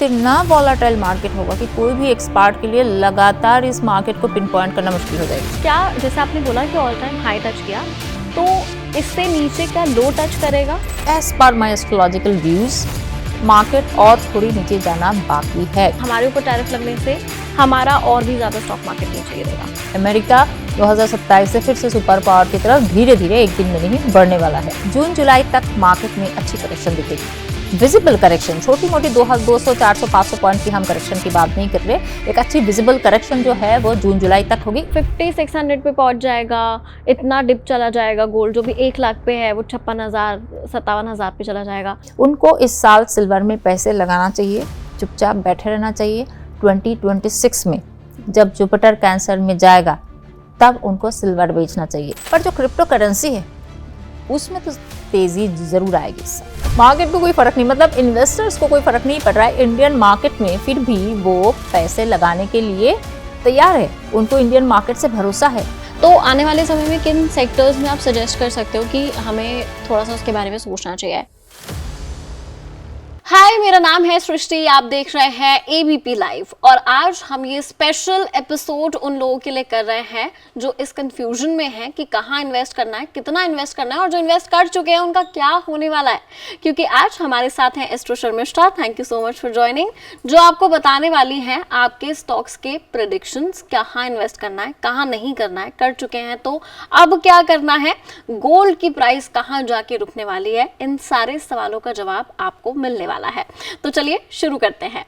इतना volatile market होगा कि कोई भी एक्सपर्ट के लिए लगातार इस मार्केट को पिन पॉइंट करना मुश्किल हो जाएगी। क्या जैसे आपने बोला कि ऑल टाइम हाई टच किया, तो इससे नीचे क्या लो टच करेगा? एज पर माई एस्ट्रोलॉजिकल व्यूज मार्केट और थोड़ी नीचे जाना बाकी है। हमारे ऊपर टैरिफ लगने से हमारा और भी ज्यादा स्टॉक मार्केट नीचे गिरेगा। अमेरिका 2027 से फिर से सुपर पावर की तरफ धीरे धीरे एक दिन में नहीं बढ़ने वाला है। जून जुलाई तक मार्केट में अच्छी करेक्शन दिखेगी, विजिबल करेक्शन, छोटी मोटी 200, 400, 500 पॉइंट की हम करेक्शन की बात नहीं कर रहे। एक अच्छी विजिबल करेक्शन जो है वो जून जुलाई तक होगी। 50-600 पे पहुंच जाएगा, इतना डिप चला जाएगा। गोल्ड जो भी 1 लाख पे है वो 56,000 57,000 पे चला जाएगा। उनको इस साल सिल्वर में पैसे लगाना चाहिए, चुपचाप बैठे रहना चाहिए। 2026 में जब जुपिटर कैंसर में जाएगा तब उनको सिल्वर बेचना चाहिए। पर जो क्रिप्टो करेंसी है उसमें तो तेजी जरूर आएगी। इससे मार्केट को कोई फर्क नहीं, मतलब इन्वेस्टर्स को कोई फर्क नहीं पड़ रहा है इंडियन मार्केट में, फिर भी वो पैसे लगाने के लिए तैयार है। उनको इंडियन मार्केट से भरोसा है। तो आने वाले समय में किन सेक्टर्स में आप सजेस्ट कर सकते हो कि हमें थोड़ा सा उसके बारे में सोचना चाहिए? हाय, मेरा नाम है सृष्टि, आप देख रहे हैं एबीपी लाइव और आज हम ये स्पेशल एपिसोड उन लोगों के लिए कर रहे हैं जो इस कंफ्यूजन में हैं कि कहाँ इन्वेस्ट करना है, कितना इन्वेस्ट करना है और जो इन्वेस्ट कर चुके हैं उनका क्या होने वाला है। क्योंकि आज हमारे साथ हैं astro Sharmishtha, thank you so much for joining, जो आपको बताने वाली हैं आपके स्टॉक्स के प्रेडिक्शंस, कहाँ इन्वेस्ट करना है, कहाँ नहीं करना है, कर चुके हैं तो अब क्या करना है, गोल्ड की प्राइस कहाँ जाके रुकने वाली है, इन सारे सवालों का जवाब आपको मिलने वाला है। तो चलिए शुरू करते हैं।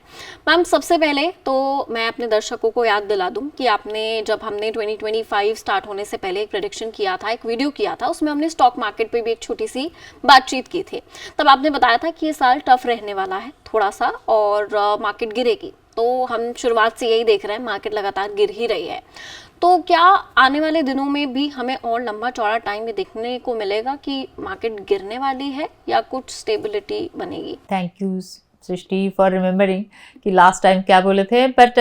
मैम, सबसे पहले तो मैं अपने दर्शकों को याद दिला दूं कि आपने जब हमने 2025 स्टार्ट होने से पहले एक प्रेडिक्शन किया था, एक वीडियो किया था, उसमें हमने स्टॉक मार्केट पे भी एक छोटी सी बातचीत की थी। तब आपने बताया था कि ये साल टफ रहने वाला है थोड़ा सा और मार्केट गिरेगी। तो हम शुरुआत से यही देख रहे हैं, मार्केट लगातार गिर ही रही है। तो क्या आने वाले दिनों में भी हमें और लंबा चौड़ा टाइम में देखने को मिलेगा कि मार्केट गिरने वाली है या कुछ स्टेबिलिटी बनेगी? Thank you Srishti for remembering कि लास्ट टाइम क्या बोले थे। बट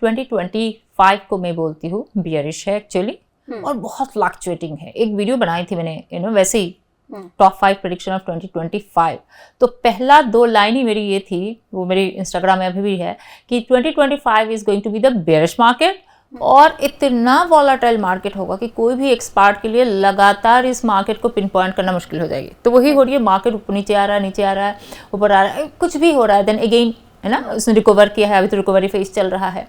2025 को मैं बोलती हूँ बियरिश है एक्चुअली, और बहुत फ्लक्चुएटिंग है। एक वीडियो बनाई थी मैंने वैसे ही टॉप 5 प्रेडिक्शन ऑफ 2025। तो पहला 2 लाइन ही मेरी ये थी, वो मेरी इंस्टाग्राम में अभी भी है, कि 2025 is going to be the bearish market और इतना वॉलेटाइल मार्केट होगा कि कोई भी एक्सपर्ट के लिए लगातार इस मार्केट को पिन पॉइंट करना मुश्किल हो जाएगी। तो वही हो रही है, मार्केट ऊपर नीचे आ रहा है, नीचे आ रहा है, ऊपर आ रहा है, कुछ भी हो रहा है, देन अगेन है ना, उसने रिकवर किया है, अभी तो रिकवरी फेज चल रहा है।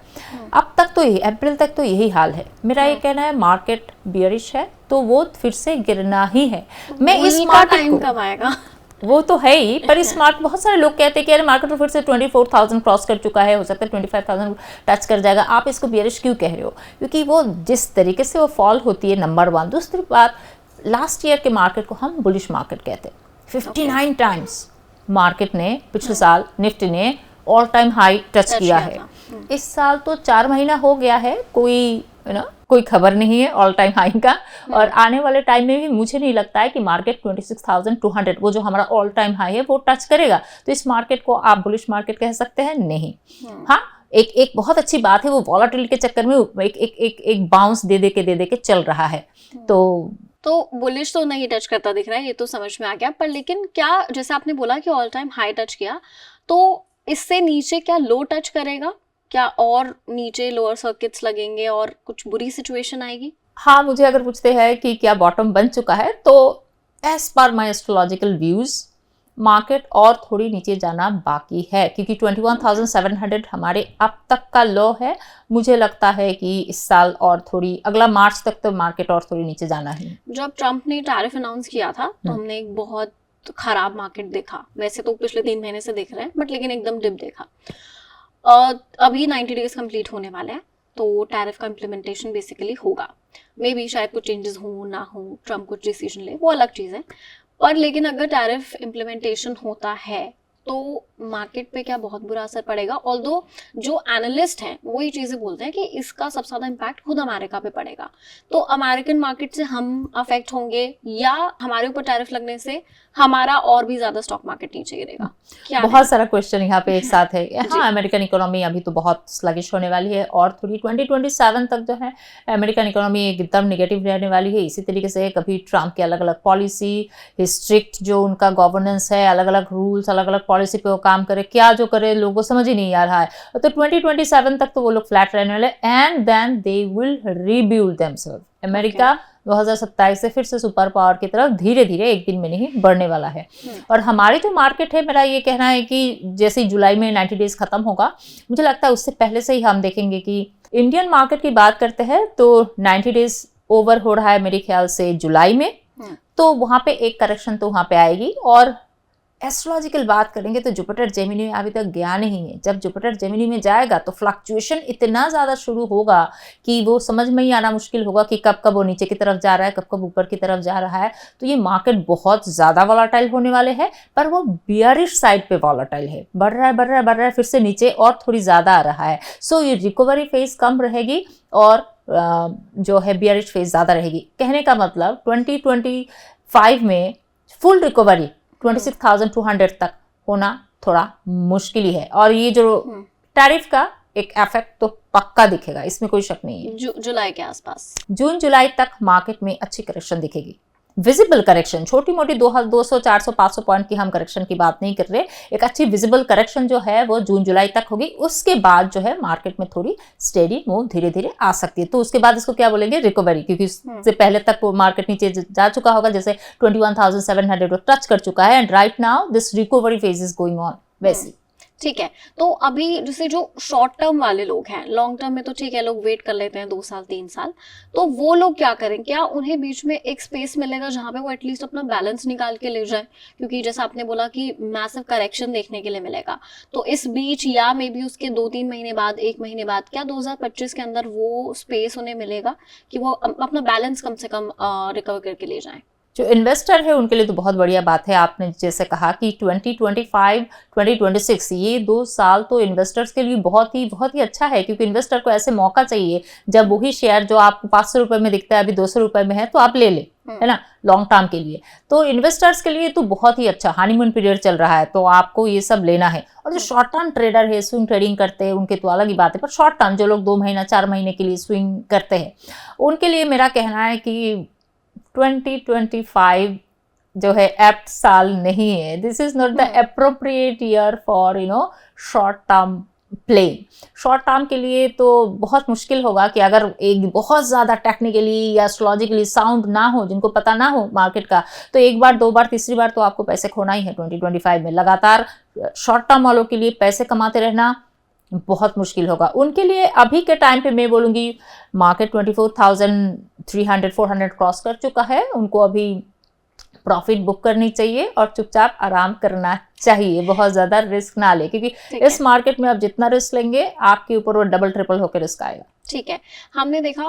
अब तक तो यही, अप्रैल तक तो यही हाल है। मेरा ये कहना है मार्केट बियरिश है तो वो फिर से गिरना ही है। मैं इस मार्केट को, कब आएगा वो तो है ही, पर इस मार्केट, बहुत सारे लोग कहते हैं कि अरे मार्केट तो फिर से 24,000 क्रॉस कर चुका है, हो सकता है 25,000 टच कर जाएगा, आप इसको बियरिश क्यों कह रहे हो? क्योंकि वो जिस तरीके से वो फॉल होती है, नंबर 1। दूसरी बात, लास्ट ईयर के मार्केट को हम बुलिश मार्केट कहते हैं। 59 टाइम्स मार्केट ने पिछले साल, निफ्टी ने ऑल टाइम हाई टच किया है। इस साल तो 4 महीना हो गया है, कोई खबर नहीं है ऑल टाइम हाई का। और आने वाले टाइम में भी मुझे नहीं लगता है कि मार्केट 26,200, वो जो हमारा ऑल टाइम हाई है, वो टच करेगा। तो इस मार्केट को आप बुलिश मार्केट कह सकते हैं? नहीं। हाँ, एक बहुत अच्छी बात है, वो वॉलेटिलिटी के चक्कर में एक बाउंस दे दे के चल रहा है। तो बुलिश तो नहीं टच करता दिख रहा है, ये तो समझ में आ गया। पर लेकिन क्या, जैसे आपने बोला कि ऑल टाइम हाई टच किया, तो इससे नीचे क्या लो टच करेगा? क्या और नीचे लोअर सर्किट्स लगेंगे और कुछ बुरी सिचुएशन आएगी? हाँ, मुझे अगर पूछते हैं कि क्या बॉटम बन चुका है, तो एज पर माई एस्ट्रोलॉजिकल व्यूज मार्केट और थोड़ी नीचे जाना बाकी है, क्योंकि 21,700 हमारे अब तक का लो है। मुझे लगता है कि इस साल और थोड़ी, अगला मार्च तक तो मार्केट और थोड़ी नीचे जाना है। जब ट्रंप ने टैरिफ अनाउंस किया था तो हमने एक बहुत खराब मार्केट देखा। वैसे तो पिछले 3 महीने से देख रहे हैं, बट लेकिन एकदम डिप देखा। अभी 90 डेज कंप्लीट होने वाले हैं, तो टैरिफ का इम्प्लीमेंटेशन बेसिकली होगा। मे बी शायद कुछ चेंजेस हो ना हो, ट्रम्प कुछ डिसीजन ले, वो अलग चीज़ है। पर लेकिन अगर टैरिफ इम्प्लीमेंटेशन होता है तो मार्केट पे क्या बहुत बुरा असर पड़ेगा? ऑल्दो जो एनालिस्ट हैं वो ये चीज़ें बोलते हैं कि इसका सबसे ज़्यादा इम्पैक्ट खुद अमेरिका पे पड़ेगा। तो अमेरिकन मार्केट से हम अफेक्ट होंगे या हमारे ऊपर टैरिफ लगने से हमारा और भी ज़्यादा स्टॉक मार्केट नीचे गिरेगा? क्या बहुत सारा क्वेश्चन यहाँ पे एक साथ है। हाँ, अमेरिकन इकोनॉमी अभी तो बहुत स्लगिश होने वाली है और थोड़ी 2027 तक जो है अमेरिकन इकोनॉमी एकदम निगेटिव रहने वाली है। इसी तरीके से कभी ट्रम्प की अलग अलग पॉलिसी, स्ट्रिक्ट जो उनका गवर्नेंस है, अलग अलग रूल्स, अलग अलग पॉलिसी पे वो काम करे, क्या जो करे लोगों को समझ ही नहीं आ रहा है। तो 2027 तक तो वो लोग फ्लैट रहने वाले, and then they will rebuild themself. America 2027 से फिर से सुपर पावर की तरफ धीरे धीरे, एक दिन में नहीं, बढ़ने वाला है। और हमारी जो मार्केट है, मेरा ये कहना है कि जैसे ही जुलाई में 90 डेज खत्म होगा, मुझे लगता है उससे पहले से ही हम देखेंगे कि इंडियन मार्केट की बात करते हैं तो 90 डेज ओवर हो रहा है मेरे ख्याल से जुलाई में, तो वहां पे एक करेक्शन तो वहां पे आएगी। और एस्ट्रोलॉजिकल बात करेंगे तो जुपिटर जेमिनी में अभी तक गया नहीं है। जब जुपिटर जेमिनी में जाएगा तो फ्लक्चुएशन इतना ज़्यादा शुरू होगा कि वो समझ में ही आना मुश्किल होगा कि कब कब वो नीचे की तरफ जा रहा है, कब कब ऊपर की तरफ जा रहा है। तो ये मार्केट बहुत ज़्यादा वॉलेटाइल होने वाले हैं, पर वो बियरिश साइड पे वॉलेटाइल है, बढ़ रहा है बढ़ रहा है बढ़ रहा है, फिर से नीचे और थोड़ी ज़्यादा आ रहा है। सो ये रिकवरी फेज कम रहेगी और जो है बियरिश फेज ज़्यादा रहेगी। कहने का मतलब 2025 में फुल रिकवरी 26,200 तक होना थोड़ा मुश्किल ही है। और ये जो टैरिफ का एक इफेक्ट तो पक्का दिखेगा, इसमें कोई शक नहीं है। जुलाई के आसपास, जून जुलाई तक मार्केट में अच्छी करेक्शन दिखेगी, विजिबल करेक्शन, छोटी मोटी 200 400 500 पॉइंट की हम करेक्शन की बात नहीं कर रहे। एक अच्छी विजिबल करेक्शन जो है वो जून जुलाई तक होगी। उसके बाद जो है मार्केट में थोड़ी स्टेडी मूव धीरे धीरे आ सकती है। तो उसके बाद इसको क्या बोलेंगे, रिकवरी, क्योंकि उससे पहले तक वो मार्केट नीचे जा चुका होगा, जैसे 21,700 को टच कर चुका है, and right now this recovery phase is going on वैसे। ठीक है, तो अभी जैसे जो शॉर्ट टर्म वाले लोग हैं, लॉन्ग टर्म में तो ठीक है लोग वेट कर लेते हैं 2 साल 3 साल, तो वो लोग क्या करें? क्या उन्हें बीच में एक स्पेस मिलेगा जहां पे वो एटलीस्ट अपना बैलेंस निकाल के ले जाए? क्योंकि जैसा आपने बोला कि मैसिव करेक्शन देखने के लिए मिलेगा, तो इस बीच या मे बी उसके 2-3 महीने बाद, 1 महीने बाद, क्या 2025 के अंदर वो स्पेस उन्हें मिलेगा कि वो अपना बैलेंस कम से कम रिकवर करके ले जाए? जो इन्वेस्टर है उनके लिए तो बहुत बढ़िया बात है। आपने जैसे कहा कि 2025 2026 ये 2 साल तो इन्वेस्टर्स के लिए बहुत ही अच्छा है, क्योंकि इन्वेस्टर को ऐसे मौका चाहिए जब वही शेयर जो आपको 500 रुपए में दिखता है अभी 200 रुपए में है, तो आप ले ले, है ना, लॉन्ग टर्म के लिए। तो इन्वेस्टर्स के लिए तो बहुत ही अच्छा हनीमून पीरियड चल रहा है, तो आपको ये सब लेना है। और जो शॉर्ट टर्म ट्रेडर है, स्विंग ट्रेडिंग करते हैं, उनके तो अलग ही बात है, पर शॉर्ट टर्म जो लोग 2 महीना 4 महीने के लिए स्विंग करते हैं, उनके लिए मेरा कहना है कि 2025 जो है एप्ट साल नहीं है। This is not the appropriate year for short term play. Short term के लिए तो बहुत मुश्किल होगा कि अगर एक बहुत ज़्यादा टेक्निकली या एस्ट्रोलॉजिकली साउंड ना हो, जिनको पता ना हो मार्केट का, तो 1 बार 2 बार तीसरी बार तो आपको पैसे खोना ही है 2025 में। लगातार शॉर्ट टर्म वालों के लिए पैसे कमाते रहना बहुत मुश्किल होगा। उनके लिए अभी के टाइम पे मैं बोलूँगी मार्केट 24,300 400 क्रॉस कर चुका है, उनको अभी प्रॉफिट बुक करनी चाहिए और चुपचाप आराम करना चाहिए, बहुत ज़्यादा रिस्क ना ले, क्योंकि इस मार्केट में आप जितना रिस्क लेंगे आपके ऊपर वो डबल ट्रिपल होकर रिस्क आएगा। ठीक है, हमने देखा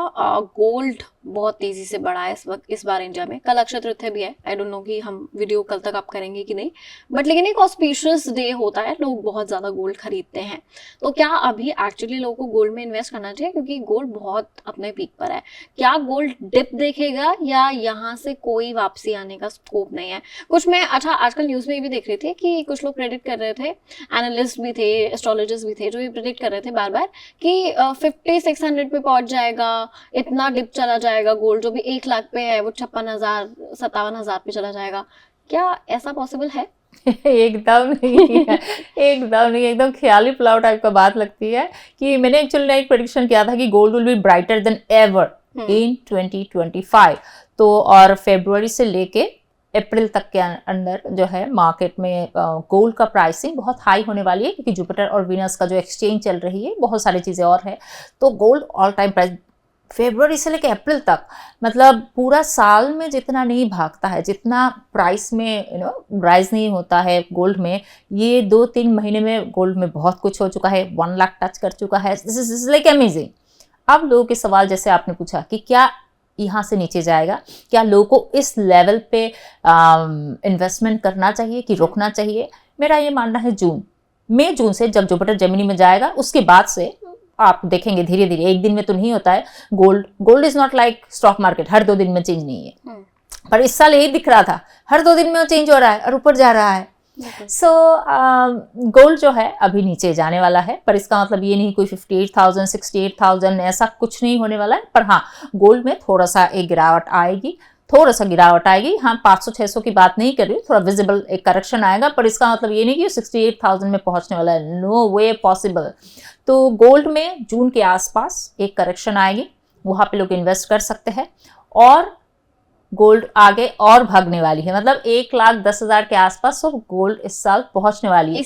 गोल्ड बहुत तेजी से बढ़ा है इस बार इंडिया में। कल अक्षय तृतीया भी है, आई डोंट नो कि हम वीडियो कल तक आप करेंगे कि नहीं, बट लेकिन एक ऑस्पिशियस डे होता है, लोग बहुत ज्यादा गोल्ड खरीदते हैं। तो क्या अभी एक्चुअली लोगों को गोल्ड में इन्वेस्ट करना चाहिए, क्योंकि गोल्ड बहुत अपने पीक पर है? क्या गोल्ड डिप देखेगा या यहाँ से कोई वापसी आने का स्कोप नहीं है? कुछ मैं अच्छा आजकल न्यूज में भी देख रही थी कि कुछ लोग प्रेडिक्ट कर रहे थे, एनालिस्ट भी थे, एस्ट्रोलॉजर्स भी थे, जो ये प्रेडिक्ट कर रहे थे बार बार कि 50-600 पे पहुंच जाएगा, इतना डिप चला जाएगा गोल्ड, जो भी 1 लाख पे है वो 56,000 57,000 पे चला जाएगा। क्या ऐसा पॉसिबल है? एकदम नहीं है, एकदम नहीं, एकदम ख्याली पुलाव टाइप का बात लगती है। कि मैंने एक्चुअली एक प्रेडिक्शन किया था कि gold will be brighter then ever in 2025। तो और फरवरी से लेके अप्रैल तक के अंदर जो है मार्केट में गोल्ड का प्राइसिंग बहुत हाई होने वाली है, क्योंकि जुपिटर और वीनस का जो एक्सचेंज चल रही है, बहुत सारी चीज़ें और है। तो गोल्ड ऑल टाइम प्राइस फरवरी से लेकर अप्रैल तक, मतलब पूरा साल में जितना नहीं भागता है, जितना प्राइस में राइज नहीं होता है गोल्ड में, ये 2-3 महीने में गोल्ड में बहुत कुछ हो चुका है, 1 लाख टच कर चुका है। This is like amazing. अब लोगों के सवाल जैसे आपने पूछा कि क्या यहाँ से नीचे जाएगा, क्या लोगों को इस लेवल पे इन्वेस्टमेंट करना चाहिए कि रोकना चाहिए? मेरा ये मानना है मई जून से जब जुपिटर जेमिनी में जाएगा उसके बाद से आप देखेंगे धीरे धीरे, एक दिन में तो नहीं होता है। Gold is not like stock market, हर 2 दिन में चेंज नहीं है। पर इस साल यही दिख रहा था, हर 2 दिन में वो चेंज हो रहा है और ऊपर जा रहा है। सो गोल्ड जो है अभी नीचे जाने वाला है, पर इसका मतलब ये नहीं कोई 58,000 68,000 ऐसा कुछ नहीं होने वाला है। पर हाँ, गोल्ड में थोड़ा सा एक गिरावट आएगी, थोड़ा सा गिरावट आएगी। हाँ, 500-600 की बात नहीं कर रही हूँ, थोड़ा विजिबल एक करेक्शन आएगा, पर इसका मतलब ये नहीं कि 68,000 में पहुंचने वाला है, नो वे पॉसिबल। तो गोल्ड में जून के आसपास एक करेक्शन आएगी, वहां पे लोग इन्वेस्ट कर सकते हैं। और गोल्ड आगे और भागने वाली है, मतलब 1,10,000 के आसपास तो गोल्ड इस साल पहुंचने वाली है।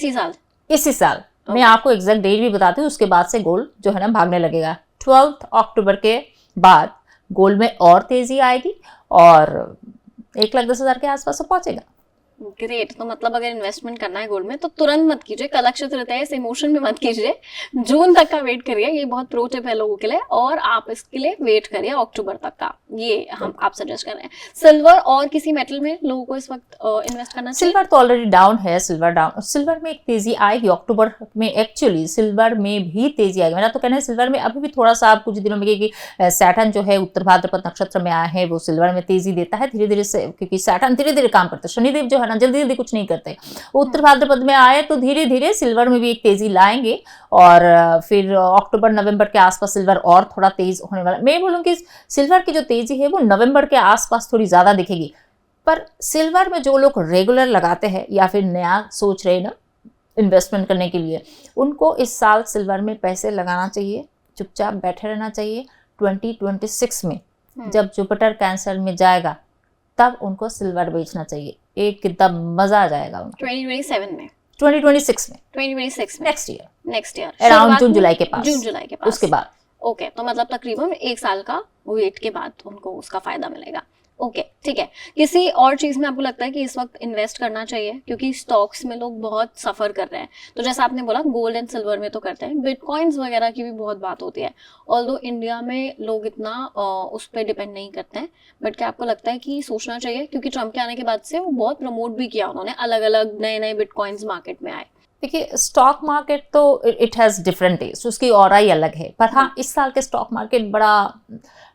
इसी साल मैं आपको एग्जैक्ट डेट भी बताती हूँ, उसके बाद से गोल्ड जो है ना भागने लगेगा। 12 अक्टूबर के बाद गोल्ड में और तेजी आएगी और 1,10,000 के आसपास तो पहुंचेगा। ग्रेट। तो मतलब अगर इन्वेस्टमेंट करना है गोल्ड में तो तुरंत मत कीजिए, कल अक्षय तृतीया है, इस इमोशन में मत कीजिए, जून तक का वेट करिए। ये बहुत प्रो टिप है लोगों के लिए, और आप इसके लिए वेट करिए अक्टूबर तक का, ये हम आप सजेस्ट कर रहे हैं। सिल्वर और किसी मेटल में लोगों को इस वक्त इन्वेस्ट करना चाहिए? सिल्वर तो ऑलरेडी डाउन है, सिल्वर डाउन। सिल्वर में एक तेजी आएगी अक्टूबर में, एक्चुअली सिल्वर में भी तेजी आएगी। मेरा तो कहना है सिल्वर में अभी भी थोड़ा सा, आप कुछ दिनों में कि सैटर्न जो है उत्तर भाद्रपद नक्षत्र में आया है, वो सिल्वर में तेजी देता है धीरे धीरे से, क्योंकि सैटर्न धीरे धीरे काम करता है। शनिदेव जो है ना जल्दी जल्दी कुछ नहीं करते, वो उत्तर भाद्रपद में आए तो धीरे धीरे सिल्वर में भी एक तेजी लाएंगे। और फिर अक्टूबर नवंबर के आसपास सिल्वर और थोड़ा तेज होने वाला। मैं बोलूँगी सिल्वर की जो तेजी है वो नवंबर के आसपास थोड़ी ज्यादा दिखेगी। पर सिल्वर में जो लोग रेगुलर लगाते हैं या फिर नया सोच रहे हैं ना इन्वेस्टमेंट करने के लिए, उनको इस साल सिल्वर में पैसे लगाना चाहिए, चुपचाप बैठे रहना चाहिए। 2026 में जब जुपिटर कैंसर में जाएगा तब उनको सिल्वर बेचना चाहिए, एकदम मजा आ जाएगा उनको। 2027 में, 2026 में, 2026 में, नेक्स्ट ईयर अराउंड जून जुलाई के पास, उसके बाद। ओके, तो मतलब तकरीबन 1 साल का वेट के बाद उनको उसका फायदा मिलेगा। ओके, ठीक है। किसी और चीज में आपको लगता है कि इस वक्त इन्वेस्ट करना चाहिए? क्योंकि स्टॉक्स में लोग बहुत सफर कर रहे हैं, तो जैसा आपने बोला गोल्ड एंड सिल्वर में तो करते हैं, बिटकॉइंस वगैरह की भी बहुत बात होती है। ऑल्दो इंडिया में लोग इतना उस पर डिपेंड नहीं करते हैं, बट क्या आपको लगता है कि सोचना चाहिए? क्योंकि ट्रम्प के आने के बाद से वो बहुत प्रमोट भी किया उन्होंने, अलग अलग नए नए बिटकॉइंस मार्केट में आए। देखिए, स्टॉक मार्केट तो इट हैज़ डिफरेंट टेस्ट, उसकी और ही अलग है। पर हाँ, इस साल के स्टॉक मार्केट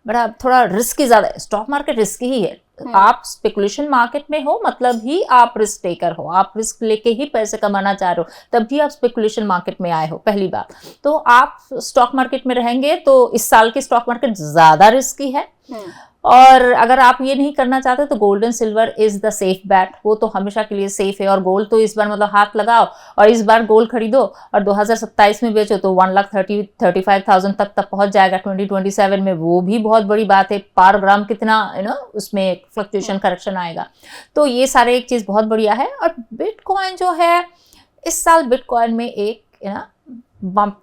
बड़ा थोड़ा रिस्की ज़्यादा है। स्टॉक मार्केट रिस्की ही है। आप स्पेकुलेशन मार्केट में हो मतलब ही आप रिस्क टेकर हो, आप रिस्क लेके ही पैसे कमाना चाह रहे हो, तब भी आप स्पेकुलेशन मार्केट में आए हो, पहली बात। तो आप स्टॉक मार्केट में रहेंगे तो इस साल की स्टॉक मार्केट ज़्यादा रिस्की है। और अगर आप ये नहीं करना चाहते तो gold and silver is the safe bat, वो तो हमेशा के लिए सेफ है। और गोल्ड तो इस बार मतलब हाथ लगाओ और इस बार गोल्ड खरीदो और 2027 में बेचो तो 1,35,000 तक पहुंच जाएगा 2027 में। वो भी बहुत बड़ी बात है, पर ग्राम कितना उसमें फ्लक्चुएशन करेक्शन आएगा। तो ये सारे एक चीज बहुत बढ़िया है। और बिटकॉइन जो है, इस साल बिटकॉइन में एक बम्प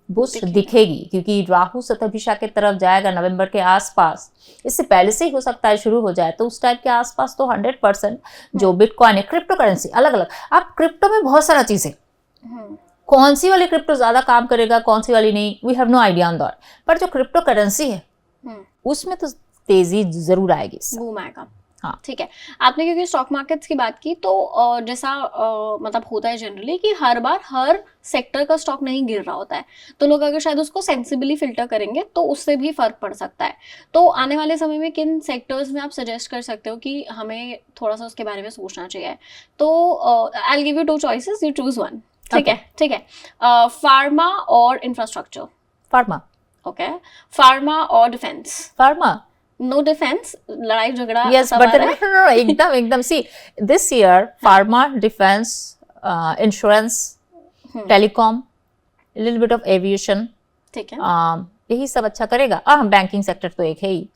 बूस्ट दिखेगी, क्योंकि राहु शतभिषा के तरफ जाएगा नवंबर के आसपास। इससे पहले से ही हो सकता है शुरू हो जाए, तो उस टाइप के आसपास तो 100% जो बिटकॉइन है, क्रिप्टो करेंसी अलग अलग। अब क्रिप्टो में बहुत सारा चीज है, कौन सी वाली क्रिप्टो ज्यादा काम करेगा, कौन सी वाली नहीं, we have no idea on that. पर जो क्रिप्टो करेंसी है उसमें तो तेजी जरूर आएगी, बूम आएगा। हाँ, ठीक है। आपने क्योंकि स्टॉक मार्केट्स की बात की, तो जैसा मतलब होता है जनरली कि हर बार हर सेक्टर का स्टॉक नहीं गिर रहा होता है, तो लोग अगर शायद उसको सेंसिबली फिल्टर करेंगे तो उससे भी फर्क पड़ सकता है। तो आने वाले समय में किन सेक्टर्स में आप सजेस्ट कर सकते हो कि हमें थोड़ा सा उसके बारे में सोचना चाहिए? तो I will give you 2 choices, you choose one. ठीक है, ठीक है। फार्मा और इंफ्रास्ट्रक्चर? फार्मा। ओके। फार्मा और डिफेंस? फार्मा। नो डिफेंस, लड़ाई झगड़ा? Yes, but no, एकदम see this year pharma, defense, insurance, telecom, a little bit of aviation, ठीक है, यही सब अच्छा करेगा। बैंकिंग सेक्टर तो एक है ही,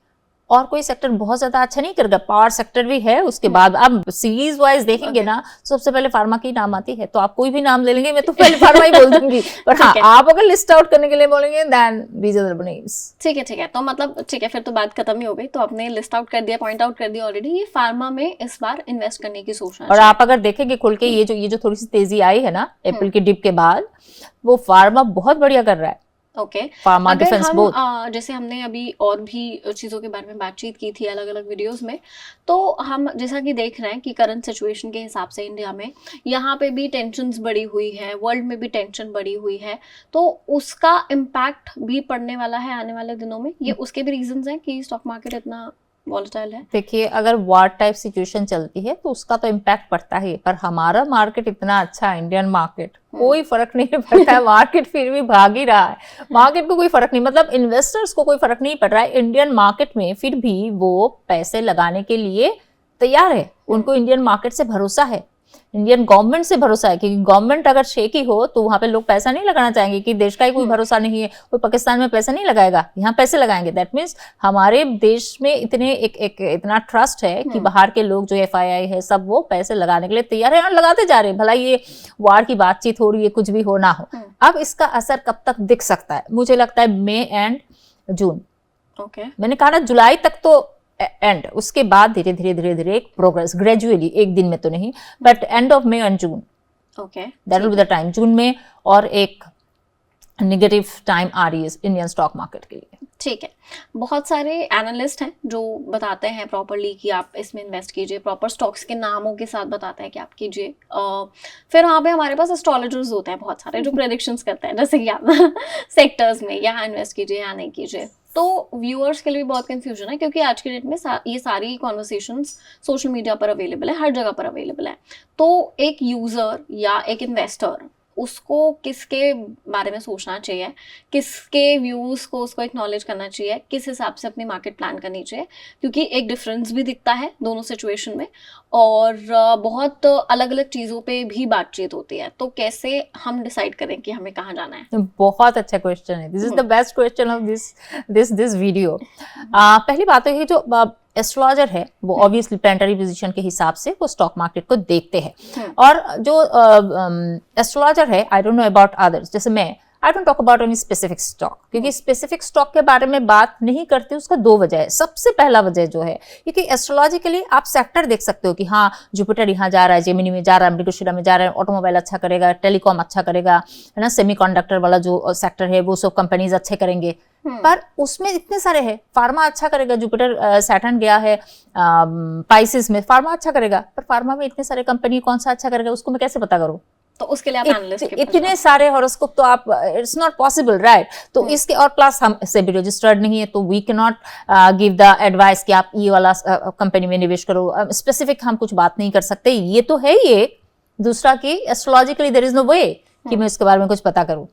और कोई सेक्टर बहुत ज्यादा अच्छा नहीं करेगा। पावर सेक्टर भी है, उसके बाद अब सीरीज वाइज देखेंगे ना, सबसे पहले फार्मा की नाम आती है, तो आप कोई भी नाम ले लेंगे, मैं तो पहले फार्मा ही बोल दूंगी। पर हाँ, आप अगर लिस्ट आउट करने के लिए बोलेंगे then these are the names. ठीक है, ठीक है। तो मतलब ठीक है, फिर तो बात खत्म ही हो गई। तो आपने लिस्ट आउट कर दिया, पॉइंट आउट कर दिया ऑलरेडी, ये फार्मा में इस बार इन्वेस्ट करने की सोचना। और आप अगर देखेंगे खुल के, ये जो थोड़ी सी तेजी आई है ना अप्रैल की डिप के बाद, वो फार्मा बहुत बढ़िया कर रहा है। ओके, फार्मा, अगर डिफेंस, हम बोथ। जैसे हमने अभी और भी चीज़ों के बारे में बातचीत की थी अलग अलग वीडियोस में, तो हम जैसा कि देख रहे हैं कि करंट सिचुएशन के हिसाब से इंडिया में यहाँ पे भी टेंशन्स बढ़ी हुई है, वर्ल्ड में भी टेंशन बढ़ी हुई है, तो उसका इम्पैक्ट भी पड़ने वाला है आने वाले दिनों में। ये उसके भी रीजंस हैं कि स्टॉक मार्केट इतना वॉलेटाइल है? देखिए, अगर वार टाइप सिचुएशन चलती है तो उसका तो इम्पैक्ट पड़ता ही है, पर हमारा मार्केट इतना अच्छा है, इंडियन मार्केट, कोई फर्क नहीं पड़ता है। मार्केट फिर भी भाग ही रहा है, मार्केट को कोई फर्क नहीं, मतलब इन्वेस्टर्स को कोई फर्क नहीं पड़ रहा है इंडियन मार्केट में, फिर भी वो पैसे लगाने के लिए तैयार है। उनको इंडियन मार्केट से भरोसा है, इंडियन गवर्नमेंट से भरोसा है, क्योंकि गवर्नमेंट अगर शेकी हो तो वहां पे लोग पैसा नहीं लगाना चाहेंगे कि देश का ही कोई भरोसा नहीं है, कोई पाकिस्तान में पैसा नहीं लगाएगा, यहाँ पैसे लगाएंगे। दैट मीन्स हमारे देश में इतना ट्रस्ट है कि बाहर के लोग जो FII है सब वो पैसे लगाने के लिए तैयार है और लगाते जा रहे हैं। भला ये वार की बातचीत हो रही है, कुछ भी हो ना हो। अब इसका असर कब तक दिख सकता है? मुझे लगता है मई एंड जून। मैंने कहा ना जुलाई तक तो एंड, उसके बाद धीरे धीरे एक प्रोग्रेस, ग्रेजुअली, एक दिन में तो नहीं, but end of May and June, that will be the time. जून में और एक नेगेटिव टाइम आ रही है इंडियन स्टॉक मार्केट के लिए। ठीक है, बहुत सारे एनालिस्ट हैं जो बताते हैं प्रॉपरली कि आप इसमें इन्वेस्ट कीजिए, प्रॉपर स्टॉक्स के नामों के साथ बताते हैं कि आप कीजिए। फिर वहाँ पे हमारे पास एस्ट्रोलॉजर्स होते हैं बहुत सारे जो प्रेडिक्शंस करते हैं, जैसे कि आप सेक्टर्स में यहाँ इन्वेस्ट कीजिए, यहाँ नहीं कीजिए। तो व्यूअर्स के लिए भी बहुत कंफ्यूजन है, क्योंकि आज की डेट में ये सारी कॉन्वर्सेशंस सोशल मीडिया पर अवेलेबल है, हर जगह पर अवेलेबल है। तो एक यूजर या एक इन्वेस्टर उसको किसके बारे में सोचना चाहिए, किसके व्यूज को उसको एक्नॉलेज करना चाहिए, किस हिसाब से अपनी मार्केट प्लान करनी चाहिए, क्योंकि एक डिफरेंस भी दिखता है दोनों सिचुएशन में और बहुत अलग अलग चीज़ों पे भी बातचीत होती है। तो कैसे हम डिसाइड करें कि हमें कहाँ जाना है? बहुत अच्छा क्वेश्चन है, this is the best question of this video. पहली बात है कि जो एस्ट्रोलॉजर है वो ऑब्वियसली प्लानिटरी पोजीशन के हिसाब से वो स्टॉक मार्केट को देखते हैं। और जो एस्ट्रोलॉजर है, I don't know about others, जैसे मैं I don't talk about any specific stock, क्योंकि स्पेसिफिक स्टॉक के बारे में बात नहीं करती। उसका दो वजह है। सबसे पहला वजह जो है, क्योंकि एस्ट्रोलॉजिकली आप सेक्टर देख सकते हो कि हाँ जुपिटर यहाँ जा रहा है, जेमिनी में जा रहा है, मृगशिरा में जा रहा है, ऑटोमोबाइल अच्छा करेगा, टेलीकॉम अच्छा करेगा, है ना, सेमीकंडक्टर वाला जो सेक्टर है वो सब कंपनीज अच्छे करेंगे। पर उसमें इतने सारे हैं, फार्मा अच्छा करेगा, जुपिटर सैटर्न गया है पाइसेस में, फार्मा अच्छा करेगा, पर फार्मा में इतने सारे कंपनी कौन सा अच्छा करेगा उसको मैं कैसे पता करूं? तो उसके लिए आप एनालिस्ट के इतने सारे हॉरोस्कोप तो आप, इट्स नॉट पॉसिबल, राइट? तो इसके और प्लस हम से भी रजिस्टर्ड नहीं है, तो we can not give the advice कि आप ये वाला कंपनी में निवेश करो। स्पेसिफिक हम कुछ बात नहीं कर सकते। ये तो है ही एक। दूसरा कि एस्ट्रोलॉजिकली देयर इज नो वे कि मैं इसके बारे में कुछ पता करूं।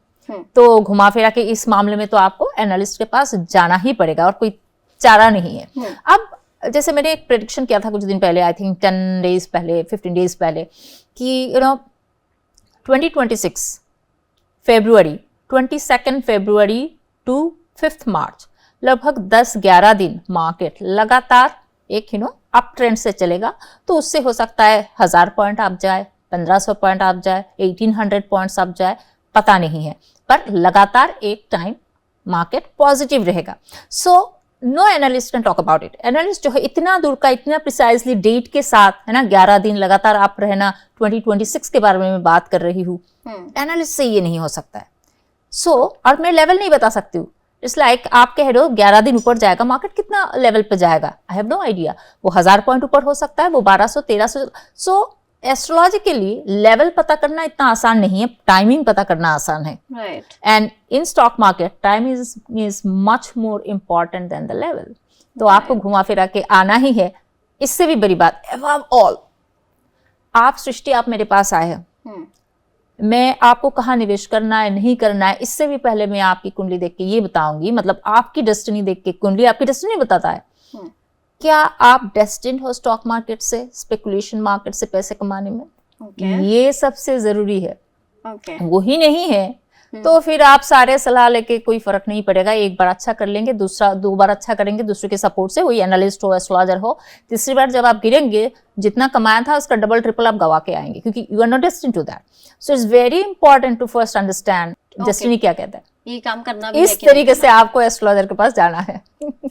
तो घुमा फिरा के इस मामले में तो आपको एनालिस्ट के पास जाना ही पड़ेगा और कोई चारा नहीं है। अब जैसे मैंने एक प्रेडिक्शन किया था कुछ दिन पहले, आई थिंक 10 डेज पहले, 15 डेज पहले, कि 2026 फरवरी, 22 फरवरी टू 5 मार्च, लगभग 10-11 दिन मार्केट लगातार एक अप ट्रेंड से चलेगा। तो उससे हो सकता है 1000 पॉइंट आप जाए, 1500 पॉइंट आप जाए, 1800 पॉइंट्स आप जाए, पता नहीं है, पर लगातार एक टाइम मार्केट पॉजिटिव रहेगा। So no analyst can talk about it. Analyst जो है इतना दूर का, इतना प्रिसाइजली डेट के साथ, है ना, 11 दिन लगातार आप रहना, 2026 के बारे में मैं बात कर रही हूँ, एनालिस्ट से ये नहीं हो सकता है। सो और मैं लेवल नहीं बता सकती हूँ। इट्स लाइक आप कह रहे हो 11 दिन ऊपर जाएगा मार्केट, कितना लेवल पे जाएगा, आई हैव नो आइडिया। वो 1000 पॉइंट ऊपर हो सकता है, वो 1200-1300। सो एस्ट्रोलॉजिकली लेवल पता करना इतना आसान नहीं है, टाइमिंग पता करना आसान है। Right. And in stock market time is much more important than the level. तो आपको घुमा फिरा के आना ही है। इससे भी बड़ी बात, अबव ऑल, आप सृष्टि, आप मेरे पास आए हैं, मैं आपको कहाँ निवेश करना है नहीं करना है, इससे भी पहले मैं आपकी कुंडली देख के ये बताऊंगी, मतलब आपकी डेस्टिनी देख के, कुंडली आपकी डेस्टिनी बताता है। क्या आप डेस्टिन्ड हो स्टॉक मार्केट से, स्पेकुलेशन मार्केट से पैसे कमाने में? ये सबसे जरूरी है। वही नहीं है तो फिर आप सारे सलाह लेके कोई फर्क नहीं पड़ेगा। एक बार अच्छा कर लेंगे, दूसरा 2 बार अच्छा करेंगे दूसरे के सपोर्ट से, वही एनालिस्ट हो, एस्ट्रोलॉजर हो, तीसरी बार जब आप गिरेंगे, जितना कमाया था उसका डबल ट्रिपल आप गवा के आएंगे, क्योंकि you are not destined to that. So it's very important to first understand destiny क्या कहता है। ये काम करना भी इस तरीके से आपको एस्ट्रोलॉजर के पास जाना है।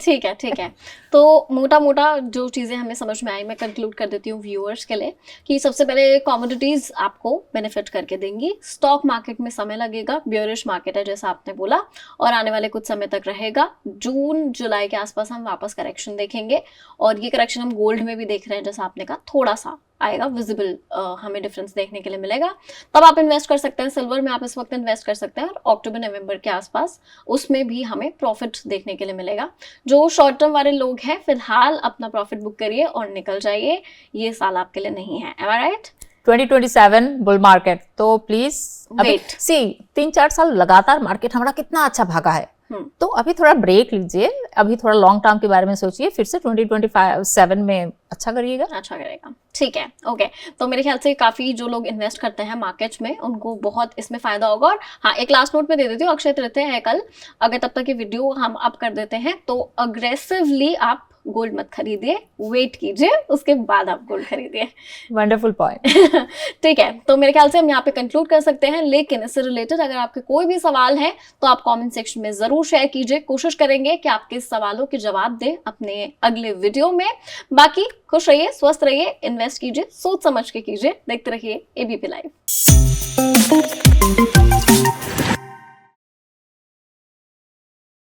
ठीक है, ठीक है। तो मोटा मोटा जो चीज़ें हमें समझ में आई मैं कंक्लूड कर देती हूँ व्यूअर्स के लिए, कि सबसे पहले कमोडिटीज आपको बेनिफिट करके देंगी। स्टॉक मार्केट में समय लगेगा, बियरिश मार्केट है जैसा आपने बोला, और आने वाले कुछ समय तक रहेगा। जून जुलाई के आसपास हम वापस करेक्शन देखेंगे, और ये करेक्शन हम गोल्ड में भी देख रहे हैं, जैसा आपने कहा थोड़ा सा आएगा, विजिबल हमें डिफरेंस देखने के लिए मिलेगा, तब आप इन्वेस्ट कर सकते हैं। सिल्वर में आप इस वक्त इन्वेस्ट कर सकते हैं और अक्टूबर नवंबर के आसपास उसमें भी हमें प्रॉफिट देखने के लिए मिलेगा। जो शॉर्ट टर्म वाले लोग हैं फिलहाल अपना प्रॉफिट बुक करिए और निकल जाइए, ये साल आपके लिए नहीं है। एम आई राइट? 2027 बुल मार्केट, तो प्लीज Wait. सी 3-4 साल लगातार मार्केट हमारा कितना अच्छा भागा है, तो अभी थोड़ा ब्रेक लीजिए, अभी थोड़ा लॉन्ग टर्म के बारे में सोचिए, फिर से 2027 में अच्छा करिएगा। अच्छा करेगा, ठीक है, ओके। तो मेरे ख्याल से काफी जो लोग इन्वेस्ट करते हैं मार्केट्स में उनको बहुत इसमें फायदा होगा। और हाँ, एक लास्ट नोट में दे देती हूँ, अक्षय तृतीया है कल, अगर तब तक ये वीडियो हम अप कर देते हैं तो अग्रेसिवली आप गोल्ड मत खरीदिए, वेट कीजिए, उसके बाद आप गोल्ड खरीदिए। Wonderful point. ठीक है, तो मेरे ख्याल से हम यहाँ पे कंक्लूड कर सकते हैं, लेकिन इससे रिलेटेड अगर आपके कोई भी सवाल है तो आप कमेंट सेक्शन में जरूर शेयर कीजिए, कोशिश करेंगे कि आपके सवालों के जवाब दें अपने अगले वीडियो में। बाकी खुश रहिए, स्वस्थ रहिए, इन्वेस्ट कीजिए, सोच समझ के कीजिए, देखते रहिए एबीपी लाइव।